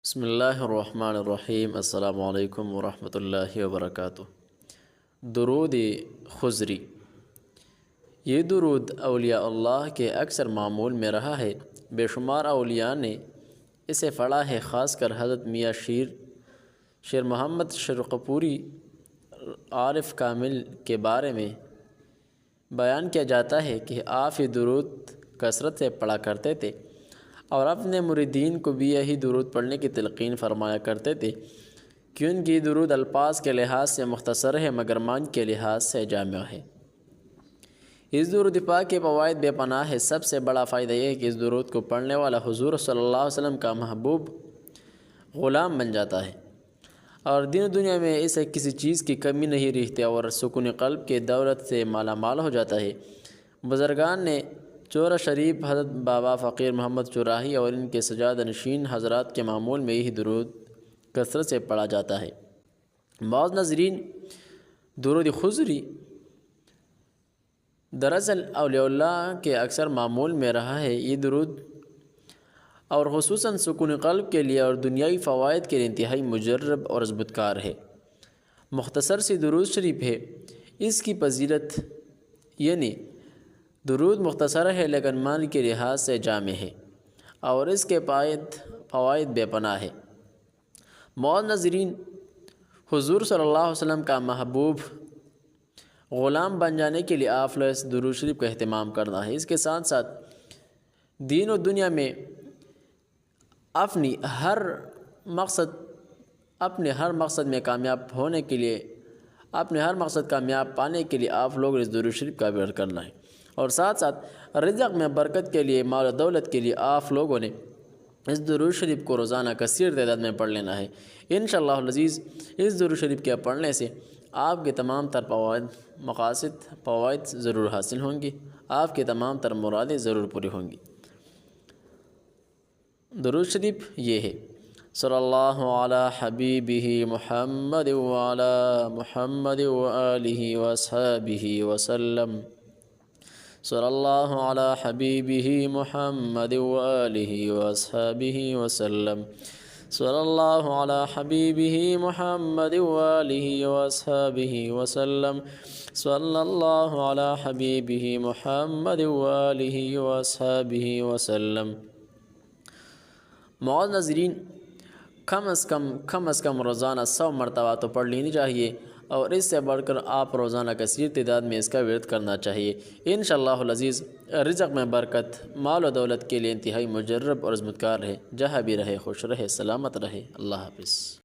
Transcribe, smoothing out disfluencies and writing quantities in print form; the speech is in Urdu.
بسم اللہ الرحمن الرحیم۔ السلام علیکم ورحمۃ اللہ وبرکاتہ۔ درود خضری۔ یہ درود اولیاء اللہ کے اکثر معمول میں رہا ہے۔ بے شمار اولیاء نے اسے پڑھا ہے، خاص کر حضرت میاں شیر محمد شرقپوری عارف کامل کے بارے میں بیان کیا جاتا ہے کہ آپ یہ درود کثرت سے پڑھا کرتے تھے اور اپنے مریدین کو بھی یہی درود پڑھنے کی تلقین فرمایا کرتے تھے، کیونکہ یہ درود الفاظ کے لحاظ سے مختصر ہے مگر معنی کے لحاظ سے جامع ہے۔ اس درود پاک کے فوائد بے پناہ ہے۔ سب سے بڑا فائدہ یہ ہے کہ اس درود کو پڑھنے والا حضور صلی اللہ علیہ وسلم کا محبوب غلام بن جاتا ہے اور دین و دنیا میں اسے کسی چیز کی کمی نہیں رہتی اور سکون قلب کے دولت سے مالا مال ہو جاتا ہے۔ بزرگان نے چورہ شریف حضرت بابا فقیر محمد چوراہی اور ان کے سجادہ نشین حضرات کے معمول میں یہی درود کثرت سے پڑھا جاتا ہے۔ معزز ناظرین، درود خضری دراصل اولیاء اللہ کے اکثر معمول میں رہا ہے۔ یہ درود اور خصوصاً سکون قلب کے لیے اور دنیاوی فوائد کے لیے انتہائی مجرب اور ازبتکار ہے۔ مختصر سی درود شریف ہے۔ اس کی فضیلت یعنی درود مختصر ہے لیکن معنی کے لحاظ سے جامع ہے اور اس کے فوائد بے پناہ ہے۔ معزز ناظرین، حضور صلی اللہ علیہ وسلم کا محبوب غلام بن جانے کے لیے آپ لوگ اس درود شریف کا اہتمام کرنا ہے۔ اس کے ساتھ ساتھ دین و دنیا میں اپنے ہر مقصد میں کامیاب ہونے کے لیے، اپنے ہر مقصد کامیاب پانے کے لیے آپ لوگ اس درود شریف کا ورد کرنا ہے اور ساتھ ساتھ رزق میں برکت کے لیے، مال و دولت کے لیے آپ لوگوں نے اس درود شریف کو روزانہ کثیر تعداد میں پڑھ لینا ہے۔ انشاءاللہ العزیز اس درود شریف کے پڑھنے سے آپ کے تمام تر فوائد ضرور حاصل ہوں گی، آپ کے تمام تر مرادیں ضرور پوری ہوں گی۔ درود شریف یہ ہے: صلی اللہ علی حبیبہ محمد وعلی محمد وآلہ وصحبہ وسلم۔ صلی اللہ علی حبیبہ محمد وآلہ وصحبہ وسلم۔ صلی اللہ علی حبیبہ محمد وآلہ وصحبہ وسلم۔ صلی اللہ علی حبیبہ محمد وآلہ وصحبہ وسلم۔ معزز ناظرین، کم از کم روزانہ 100 مرتبہ تو پڑھ لینی چاہیے اور اس سے بڑھ کر آپ روزانہ کثیر تعداد میں اس کا ورد کرنا چاہیے۔ انشاءاللہ العزیز رزق میں برکت، مال و دولت کے لیے انتہائی مجرب اور ازمتکار رہے، جہاں بھی رہے خوش رہے، سلامت رہے۔ اللہ حافظ۔